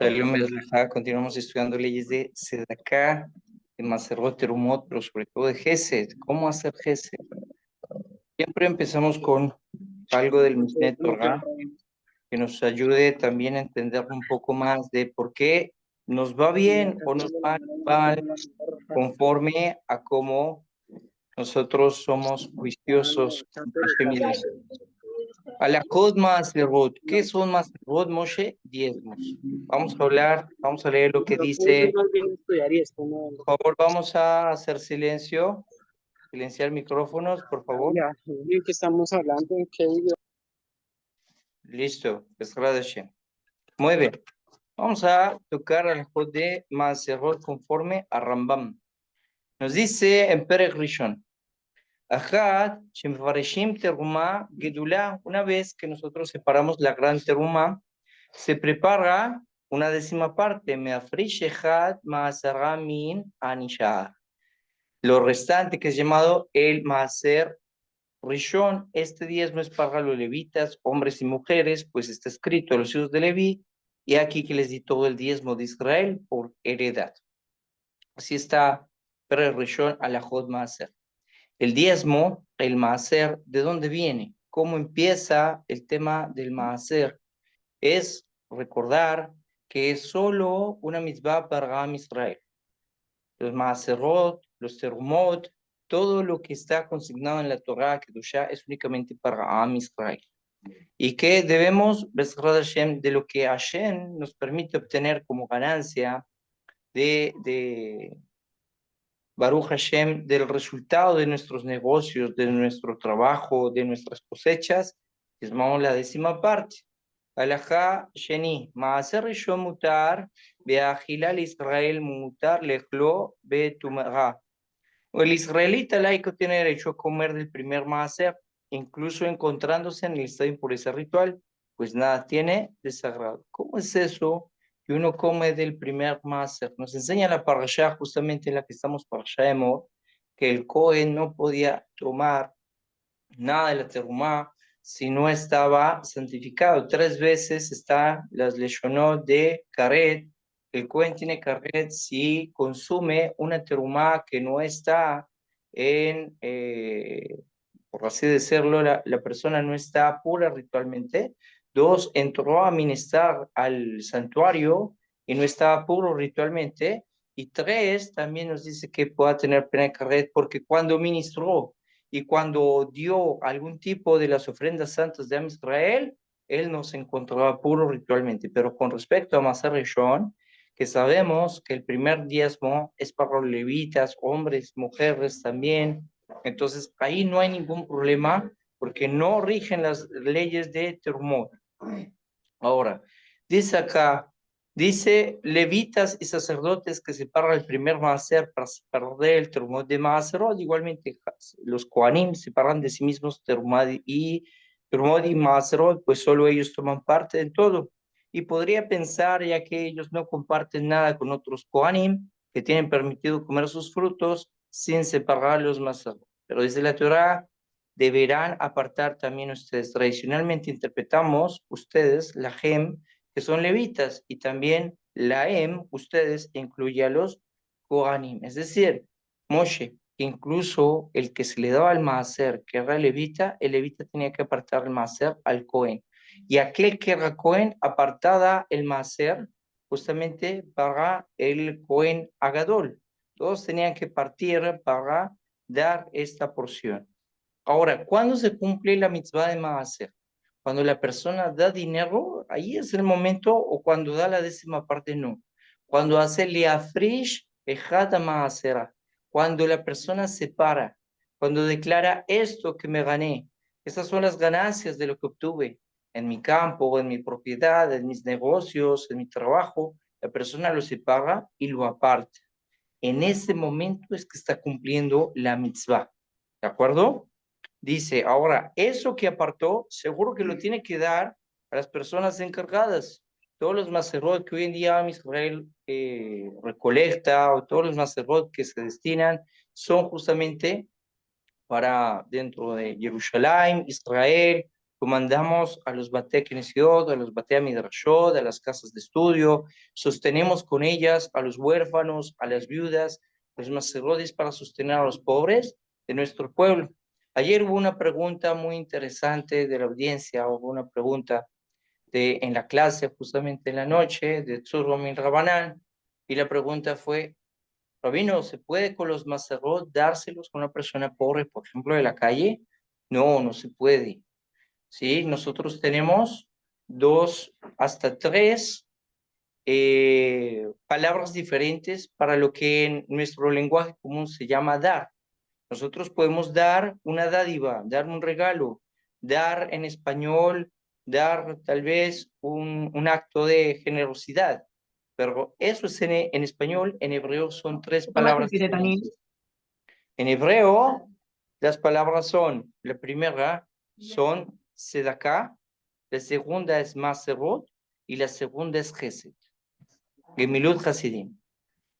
Shalom, Bezlajá. Continuamos estudiando leyes de Sedaká, de Maserot, Terumot, pero sobre todo de Gesed. ¿Cómo hacer Gesed? Siempre empezamos con algo del Mishneh Torah que nos ayude también a entender un poco más de por qué nos va bien o nos va mal conforme a cómo nosotros somos juiciosos con Hashem y Dios. Alajot Maserot. ¿Qué son Maserot, Moshe? Diezmos. Vamos a leer lo que dice. Por favor, vamos a hacer silencio, silenciar micrófonos, por favor. Ya, que estamos hablando en qué idioma. Listo, Bezrat Hashem. Muy bien. Vamos a tocar al Jod de Maserot conforme a Rambam. Nos dice en Perek Rishon, Ajat, Shemfareshim Terumá, Gedulá, una vez que nosotros separamos la gran Terumá, se prepara una décima parte, Meafrish Ejad Maasara Min Anishah. Lo restante que es llamado el Maaser Rishon, este diezmo es para los levitas, hombres y mujeres, pues está escrito a los hijos de Leví, y aquí que les di todo el diezmo de Israel por heredad. Así está, pero el Rishon alajot Maaser. El diezmo, el Maaser, ¿de dónde viene? ¿Cómo empieza el tema del Maaser? Es recordar que es solo una mitzvah para Am Israel. Los Maaserot, los Terumot, todo lo que está consignado en la Torah, Kedushá, es únicamente para Am Israel. Y que debemos, Bezrat Hashem, de lo que Hashem nos permite obtener como ganancia de Baruch Hashem, del resultado de nuestros negocios, de nuestro trabajo, de nuestras cosechas, llamamos la décima parte. Alajá Sheni, Maaser Rishon mutar, Beachilal Israel mutar, Lechlo Betumara. El israelita laico tiene derecho a comer del primer maaser, incluso encontrándose en el estado de impureza ritual, pues nada tiene de sagrado. ¿Cómo es eso que uno come del primer maaser? Nos enseña la parashá, justamente en la que estamos, parashá de Emor, que el Cohen no podía tomar nada de la terumá si no estaba santificado. 3 veces está las leshonot de Karet. El Cohen tiene Karet si consume una terumá que no está en, por así decirlo, la persona no está pura ritualmente. 2, entró a ministrar al santuario y no estaba puro ritualmente. Y 3, también nos dice que pueda tener pena de Karet porque cuando ministró y cuando dio algún tipo de las ofrendas santas de Am Israel, él no se encontraba puro ritualmente. Pero con respecto a Maser Rishon, que sabemos que el primer diezmo es para los levitas, hombres, mujeres también, entonces ahí no hay ningún problema porque no rigen las leyes de Terumot. Ahora, dice acá, dice levitas y sacerdotes que separan el primer maaser para perder el terumot de maaserot, igualmente los kohanim separan de sí mismos terumot y maaserot, pues solo ellos toman parte de todo. Y podría pensar, ya que ellos no comparten nada con otros kohanim, que tienen permitido comer sus frutos sin separar los maaserot. Pero dice la Torah, deberán apartar también ustedes. Tradicionalmente interpretamos ustedes la gem, que son levitas, y también la em, ustedes, incluye a los Kohanim. Es decir, Moshe, que incluso el que se le daba al maaser, que era levita, el levita tenía que apartar el maaser al Cohen. Y aquel que era Cohen apartada el maaser justamente para el Cohen Agadol. Todos tenían que partir para dar esta porción. Ahora, ¿cuándo se cumple la mitzvah de Maaser? Cuando la persona da dinero, ahí es el momento, o cuando da la décima parte, no. Cuando hace liafrish ejata Maasera, cuando la persona separa, cuando declara esto que me gané, esas son las ganancias de lo que obtuve en mi campo, en mi propiedad, en mis negocios, en mi trabajo, la persona lo separa y lo aparta. En ese momento es que está cumpliendo la mitzvah. ¿De acuerdo? Dice, ahora, eso que apartó, seguro que lo tiene que dar a las personas encargadas. Todos los macerot que hoy en día Israel recolecta, o todos los macerot que se destinan, son justamente para dentro de Jerusalén, Israel, comandamos a los Batei Knesiot, a los Batei Midrashot, a las casas de estudio, sostenemos con ellas a los huérfanos, a las viudas, a los macerrotes para sostener a los pobres de nuestro pueblo. Ayer hubo una pregunta muy interesante de la audiencia, hubo una pregunta en la clase, justamente en la noche, de Tzurromin Rabanán, y la pregunta fue, Rabino, ¿se puede con los macerot dárselos a una persona pobre, por ejemplo, de la calle? No, no se puede. ¿Sí? Nosotros tenemos 2 hasta 3 palabras diferentes para lo que en nuestro lenguaje común se llama dar. Nosotros podemos dar una dádiva, dar un regalo, dar en español, dar tal vez un acto de generosidad, pero eso es en español, en hebreo son 3 palabras diferentes. En hebreo, las palabras son, la primera son sedaká, la segunda es maserot y la segunda es gesed, gemilut hasidim.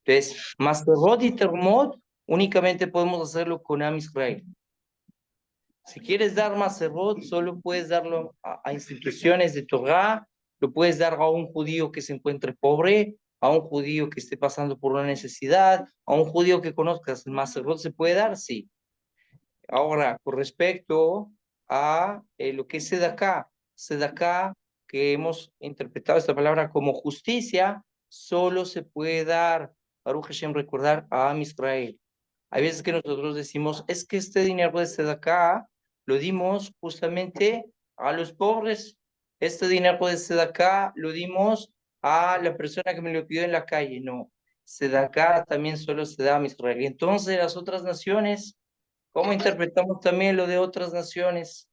Entonces, maserot y termot únicamente podemos hacerlo con Am Israel. Si quieres dar maserot, solo puedes darlo a instituciones de Torah, lo puedes dar a un judío que se encuentre pobre, a un judío que esté pasando por una necesidad, a un judío que conozcas. ¿El maserot se puede dar? Sí. Ahora, con respecto a lo que es sedaká, que hemos interpretado esta palabra como justicia, solo se puede dar, Baruch Hashem, recordar a Am Israel. Hay veces que nosotros decimos, es que este dinero de sedaká lo dimos justamente a los pobres, este dinero de sedaká lo dimos a la persona que me lo pidió en la calle. No, sedaká también solo se da a Israel. Y entonces las otras naciones, ¿cómo interpretamos también lo de otras naciones?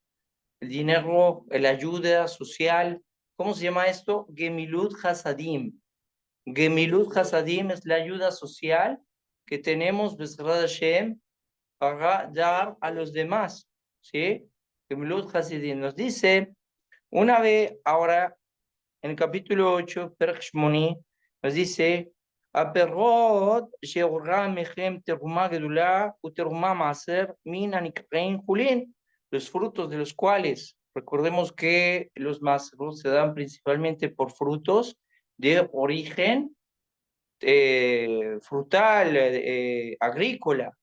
El dinero, la ayuda social, ¿cómo se llama esto? Gemilut Hasadim. Gemilut Hasadim es la ayuda social que tenemos, Besrat Hashem, para dar a los demás, ¿sí? Gemilut Hasadim nos dice, una vez, ahora, en el capítulo 8, Perek Shmoni, nos dice, הפירות שהוראה מכם תרומה גדולה ותרומה מעשר מן הנקראים חולין, los frutos de los cuales, recordemos que los maceros se dan principalmente por frutos de origen frutal, agrícola.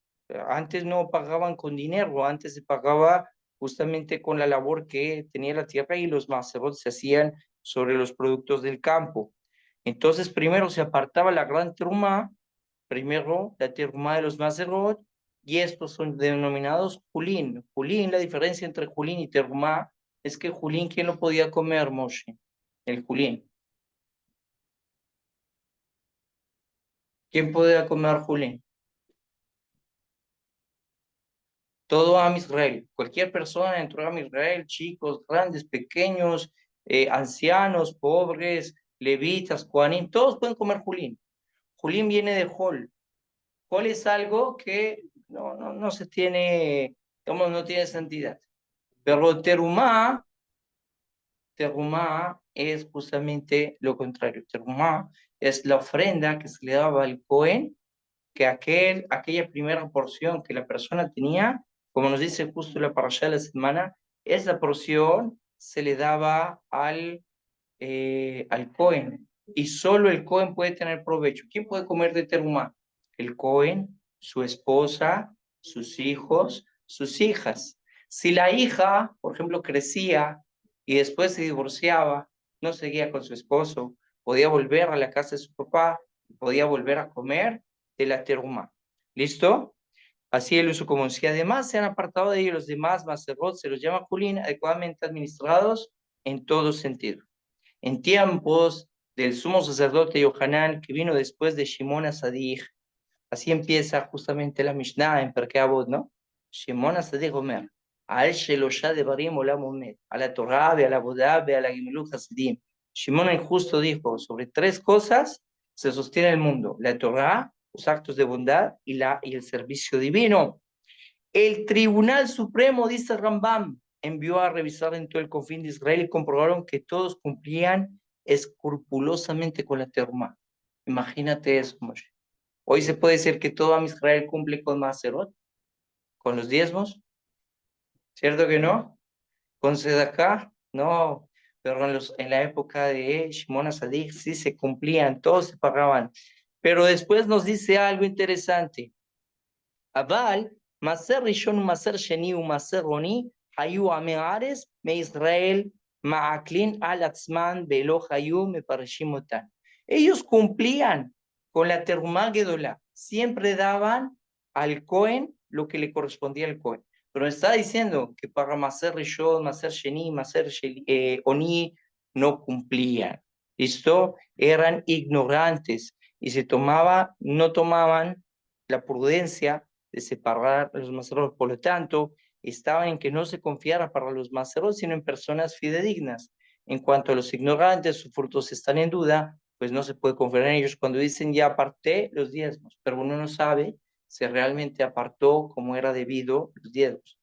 Antes no pagaban con dinero, antes se pagaba justamente con la labor que tenía la tierra y los maceros se hacían sobre los productos del campo. Entonces, primero se apartaba la gran terumá, primero la terumá de los macerot, y estos son denominados julín. Julín, la diferencia entre julín y terumá es que julín, ¿quién lo podía comer, Moshe? El julín. ¿Quién podía comer julín? Todo Am Israel. Cualquier persona dentro de Am Israel, chicos, grandes, pequeños, ancianos, pobres, levitas, kohanim, todos pueden comer julín. Julín viene de hol. Hol es algo que no se tiene, digamos, no tiene santidad. Pero terumá es justamente lo contrario. Terumá es la ofrenda que se le daba al Cohen, que aquella primera porción que la persona tenía, como nos dice justo la parashá de la semana, esa porción se le daba al Cohen, y solo el Cohen puede tener provecho. ¿Quién puede comer de terumá? El Cohen, su esposa, sus hijos, sus hijas. Si la hija, por ejemplo, crecía y después se divorciaba, no seguía con su esposo, podía volver a la casa de su papá, podía volver a comer de la terumá. ¿Listo? Así el uso común. Si además se han apartado de ellos los demás macerot, se los llama julín, adecuadamente administrados en todo sentido. En tiempos del sumo sacerdote Yohanan, que vino después de Shimon Asadij, así empieza justamente la Mishnah en Perkei Avot, ¿no? Shimon Asadij Omer, Al Shelosha Devarim Olam Omed, a la Torah, a la Bodá, a la Gemilut Hasidim. Shimon el justo dijo, sobre 3 cosas se sostiene el mundo: la Torah, los actos de bondad y el servicio divino. El Tribunal Supremo, dice Rambam, envió a revisar en todo el confín de Israel y comprobaron que todos cumplían escrupulosamente con la terma. Imagínate eso, Moshe. Hoy se puede decir que todo Israel cumple con Maserot, con los diezmos, ¿cierto que no? Con Sedaká, no, pero en la época de Shimon HaTzadik sí se cumplían, todos se pagaban. Pero después nos dice algo interesante. Aval, Maser Rishon, Maser Sheni, Maser Roni, Hayu Ameares, Me Israel, Ma'aklin al Atzman, Belo Hayu, Me Parashimotan. Ellos cumplían con la Terumá Gedolá, siempre daban al Cohen lo que le correspondía al Cohen. Pero está diciendo que para Maser Rishon, Maser Sheni, Maser Oni no cumplían. ¿Listo? Eran ignorantes y no tomaban la prudencia de separar a los maceros. Por lo tanto, estaba en que no se confiara para los maceros, sino en personas fidedignas. En cuanto a los ignorantes, sus frutos están en duda, pues no se puede confiar en ellos. Cuando dicen ya aparté los diezmos, pero uno no sabe si realmente apartó como era debido los diezmos.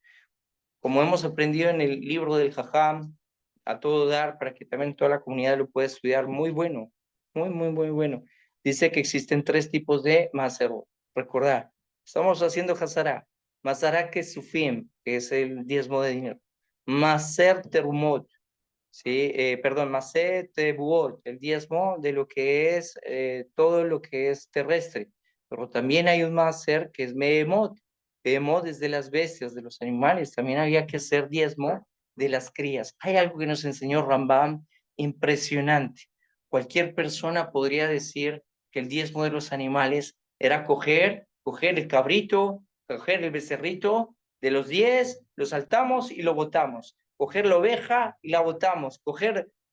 Como hemos aprendido en el libro del Jajam, a todo dar, para que también toda la comunidad lo pueda estudiar, muy bueno, muy bueno. Dice que existen 3 tipos de maserot. Recordar, estamos haciendo Hazara. Mazara que es Sufim, que es el diezmo de dinero. Maser Terumot, ¿sí? Maser Tebuot, el diezmo de lo que es todo lo que es terrestre. Pero también hay un Maser que es Mehemot. Mehemot es de las bestias, de los animales. También había que hacer diezmo de las crías. Hay algo que nos enseñó Rambam impresionante. Cualquier persona podría decir que el diezmo de los animales era coger el cabrito, coger el becerrito, de los 10, lo saltamos y lo botamos. Coger la oveja y la botamos.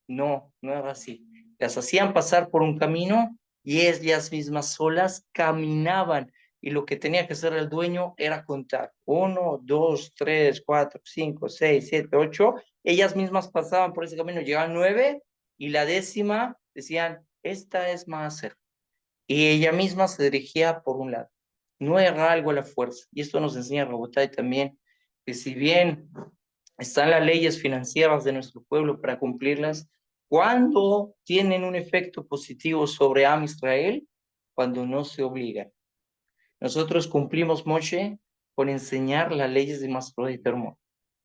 No era así. Las hacían pasar por un camino y ellas mismas solas caminaban. Y lo que tenía que hacer el dueño era contar. 1, 2, 3, 4, 5, 6, 7, 8. Ellas mismas pasaban por ese camino, llegaban 9 y la 10ª decían, esta es Maaser. Y ella misma se dirigía por un lado. No era algo a la fuerza. Y esto nos enseña Rabotai también, que si bien están las leyes financieras de nuestro pueblo para cumplirlas, ¿cuándo tienen un efecto positivo sobre Am Israel? Cuando no se obligan. Nosotros cumplimos, Moshe, con enseñar las leyes de Masro y Termo,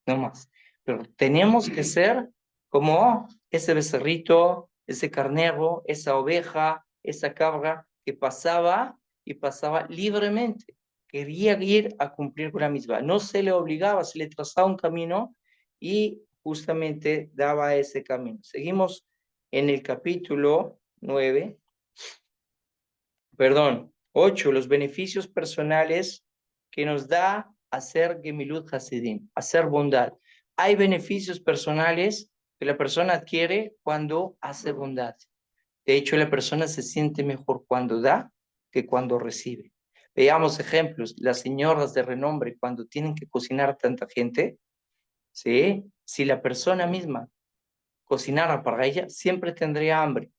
no más. Pero tenemos que ser como ese becerrito, ese carnero, esa oveja, esa cabra que pasaba y pasaba libremente. Quería ir a cumplir con la misma. No se le obligaba, se le trazaba un camino y justamente daba ese camino. Seguimos en el capítulo 9, 8, los beneficios personales que nos da hacer Gemilut Hasidim, hacer bondad. Hay beneficios personales que la persona adquiere cuando hace bondad. De hecho, la persona se siente mejor cuando da que cuando recibe. Veamos ejemplos. Las señoras de renombre, cuando tienen que cocinar a tanta gente, ¿sí? Si la persona misma cocinara para ella, siempre tendría hambre.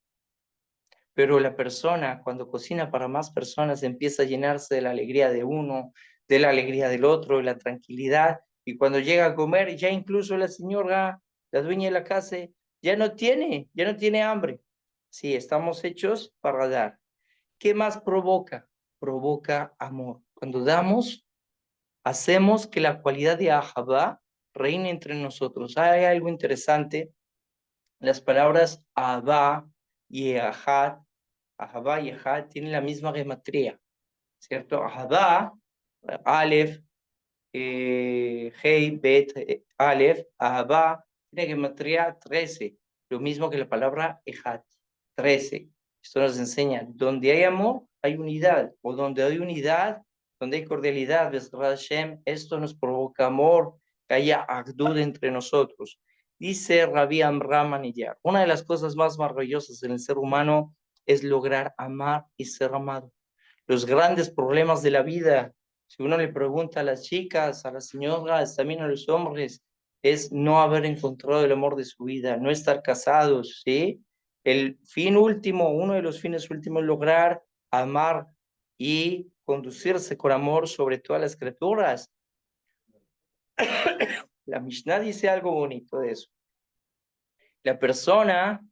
Pero la persona, cuando cocina para más personas, empieza a llenarse de la alegría de uno, de la alegría del otro, de la tranquilidad. Y cuando llega a comer, ya incluso la señora, la dueña de la casa, ya no tiene hambre. Sí, estamos hechos para dar. ¿Qué más provoca? Provoca amor. Cuando damos, hacemos que la cualidad de Ahabá reine entre nosotros. Hay algo interesante. Las palabras Abba y Ahad, Ahabá y Ahad tienen la misma gematría, ¿cierto? Ahabá, Aleph, Hei, Bet, Aleph, Ahabá, tiene gematría 13, lo mismo que la palabra Ehad, 13. Esto nos enseña, donde hay amor, hay unidad, o donde hay unidad, donde hay cordialidad, Hashem, esto nos provoca amor, que haya agdud entre nosotros. Dice Rabbi Amram Aniyar, una de las cosas más maravillosas en el ser humano es lograr amar y ser amado. Los grandes problemas de la vida, si uno le pregunta a las chicas, a las señoras, también a los hombres, es no haber encontrado el amor de su vida, no estar casados, ¿sí? El fin último, uno de los fines últimos, lograr amar y conducirse con amor sobre todas las criaturas. La Mishnah dice algo bonito de eso. La persona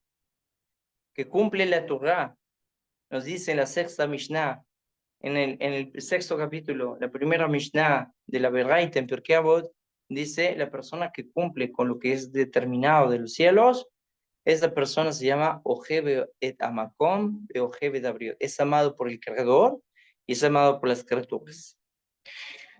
que cumple la Torah, nos dice en la sexta Mishnah, en el sexto capítulo, la primera Mishnah de la Beraita en Pirkei Avot, dice la persona que cumple con lo que es determinado de los cielos, esa persona se llama Ojebe et Amakom de Ojebe de Abriot. Es amado por el Creador y es amado por las criaturas.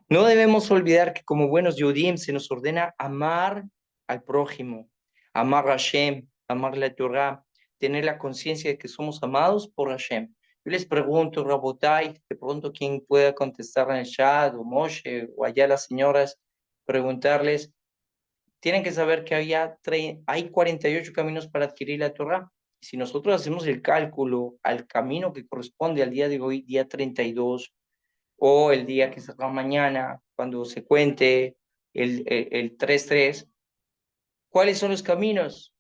No debemos olvidar que como buenos Yudim se nos ordena amar al prójimo, amar a Hashem, amar la Torah, tener la conciencia de que somos amados por Hashem. Yo les pregunto, Rabotai, te pregunto quién pueda contestar en el chat, o Moshe, o allá las señoras, preguntarles, tienen que saber que hay 48 caminos para adquirir la Torah. Si nosotros hacemos el cálculo al camino que corresponde al día de hoy, día 32, o el día que será mañana, cuando se cuente el 3-3, ¿cuáles son los caminos?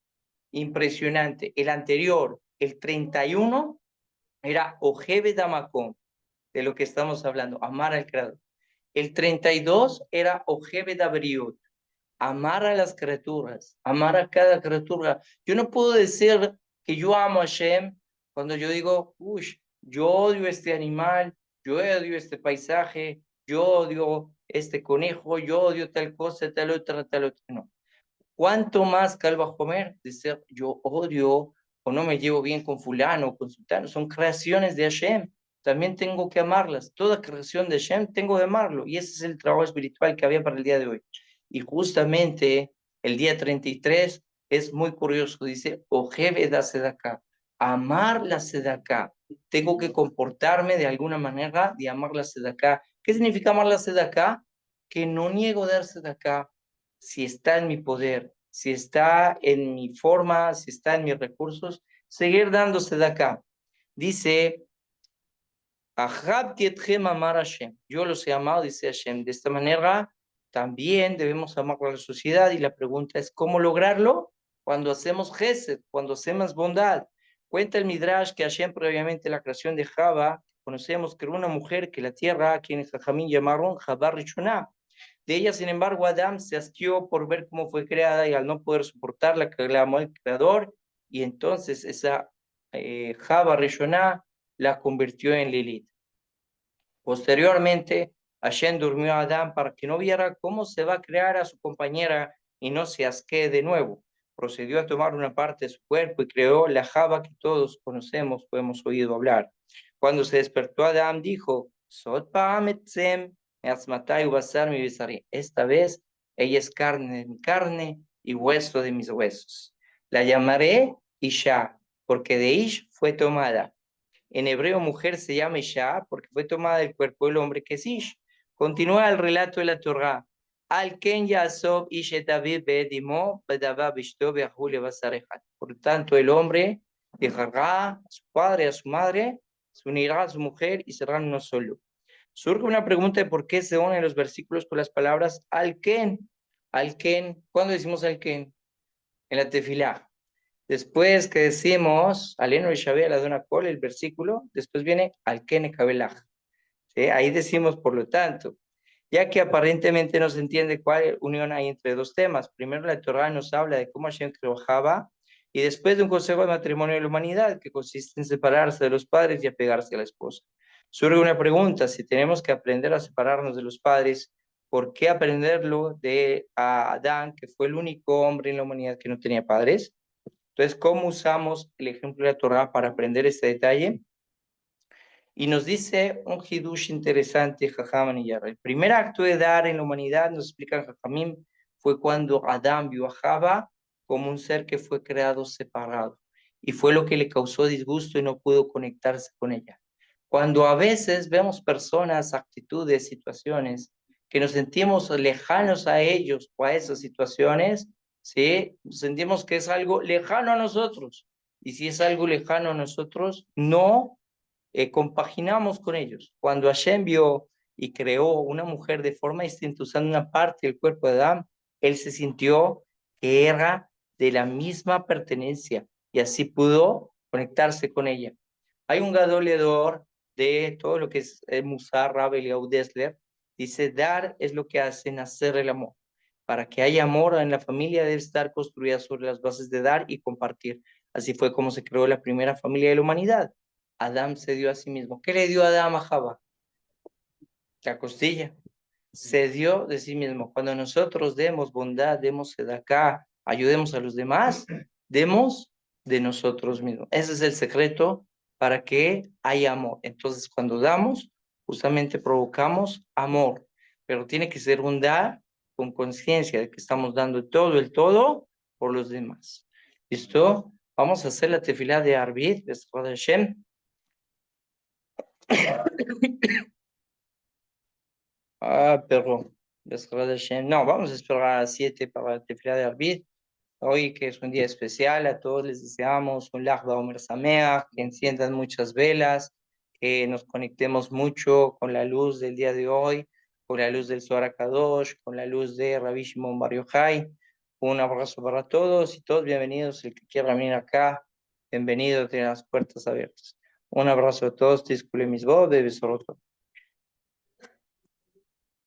Impresionante. El anterior, el 31, era Ojebe Damakon, de lo que estamos hablando, amar al Creador. El 32 era Ojebe Dabriut, amar a las criaturas, amar a cada criatura. Yo no puedo decir que yo amo a Hashem cuando yo digo, uy, yo odio este animal, yo odio este paisaje, yo odio este conejo, yo odio tal cosa, tal otra, tal otra. No. ¿Cuánto más Calva Homer decir yo odio o no me llevo bien con fulano o con sultano? Son creaciones de Hashem. También tengo que amarlas. Toda creación de Hashem tengo que amarlo. Y ese es el trabajo espiritual que había para el día de hoy. Y justamente el día 33 es muy curioso. Dice, Ojebe da Sedaká. Amar la Sedaká. Tengo que comportarme de alguna manera de amar la Sedaká. ¿Qué significa amar la Sedaká? Que no niego dar Sedaká si está en mi poder, si está en mi forma, si está en mis recursos, seguir dándose de acá. Dice, amar Hashem. Yo los he amado, dice Hashem. De esta manera, también debemos amar a la sociedad. Y la pregunta es, ¿cómo lograrlo? Cuando hacemos gesed, cuando hacemos bondad. Cuenta el Midrash que Hashem, previamente la creación de Java, conocemos que era una mujer que la tierra, a quienes Jajamín llamaron Jabá Rishoná. De ella, sin embargo, Adán se asqueó por ver cómo fue creada y al no poder soportarla, que la amó el Creador, y entonces esa Java Rishoná la convirtió en Lilith. Posteriormente, Hashem durmió a Adán para que no viera cómo se va a crear a su compañera y no se asquee de nuevo. Procedió a tomar una parte de su cuerpo y creó la Java que todos conocemos o hemos oído hablar. Cuando se despertó Adán, dijo, Sot pa'ametzem, esta vez ella es carne de mi carne y hueso de mis huesos. La llamaré Isha, porque de Ish fue tomada. En hebreo, mujer se llama Isha porque fue tomada del cuerpo del hombre que es Ish. Continúa el relato de la Torah. Al Ken Yasob Ish et Aviv be'edimo bedava bishto be'ahu levasarehat. Por tanto, el hombre dejará a su padre, a su madre, se unirá a su mujer y serán uno solo. Surge una pregunta de por qué se unen los versículos con las palabras al Ken. Al Ken, ¿cuándo decimos al Ken? En la tefilá. Después que decimos Alenu y Shabé la Dona Kol, el versículo, después viene al Ken Kabelaj. ¿Sí? Ahí decimos, por lo tanto, ya que aparentemente no se entiende cuál unión hay entre dos temas. Primero, la Torah nos habla de cómo Hashem creó Java, y después de un consejo de matrimonio de la humanidad, que consiste en separarse de los padres y apegarse a la esposa. Surge una pregunta: si tenemos que aprender a separarnos de los padres, ¿por qué aprenderlo de Adán, que fue el único hombre en la humanidad que no tenía padres? Entonces, ¿cómo usamos el ejemplo de la Torah para aprender este detalle? Y nos dice un hidush interesante, Jajam y Yarra. El primer acto de dar en la humanidad, nos explica Jajamim, fue cuando Adán vio a Java como un ser que fue creado separado. Y fue lo que le causó disgusto y no pudo conectarse con ella. Cuando a veces vemos personas, actitudes, situaciones, que nos sentimos lejanos a ellos o a esas situaciones, ¿sí? Sentimos que es algo lejano a nosotros. Y si es algo lejano a nosotros, no compaginamos con ellos. Cuando Hashem vio y creó una mujer de forma distinta, usando una parte del cuerpo de Adán, él se sintió que era de la misma pertenencia y así pudo conectarse con ella. Hay un gadoledor de todo lo que es Musar, Rabel y Audesler, dice, dar es lo que hace nacer el amor. Para que haya amor en la familia debe estar construida sobre las bases de dar y compartir. Así fue como se creó la primera familia de la humanidad. Adán se dio a sí mismo. ¿Qué le dio Adán a Java? La costilla. se dio de sí mismo. Cuando nosotros demos bondad, demos acá, ayudemos a los demás, demos de nosotros mismos. Ese es el secreto para que haya amor. Entonces, cuando damos, justamente provocamos amor, pero tiene que ser un dar con conciencia de que estamos dando todo el todo por los demás. ¿Listo? Vamos a hacer la tefilá de Arbit, de Hashem. Perdón. No, vamos a esperar a las 7 para la tefilá de Arbit. Hoy que es un día especial, a todos les deseamos un Lag BaOmer Sameach, que enciendan muchas velas, que nos conectemos mucho con la luz del día de hoy, con la luz del Zohar HaKadosh, con la luz de Rabbi Shimon Bar Yochai. Un abrazo para todos y todos bienvenidos. El que quiera venir acá, bienvenido, tiene las puertas abiertas. Un abrazo a todos, Tiscule Misbod, de Besorot.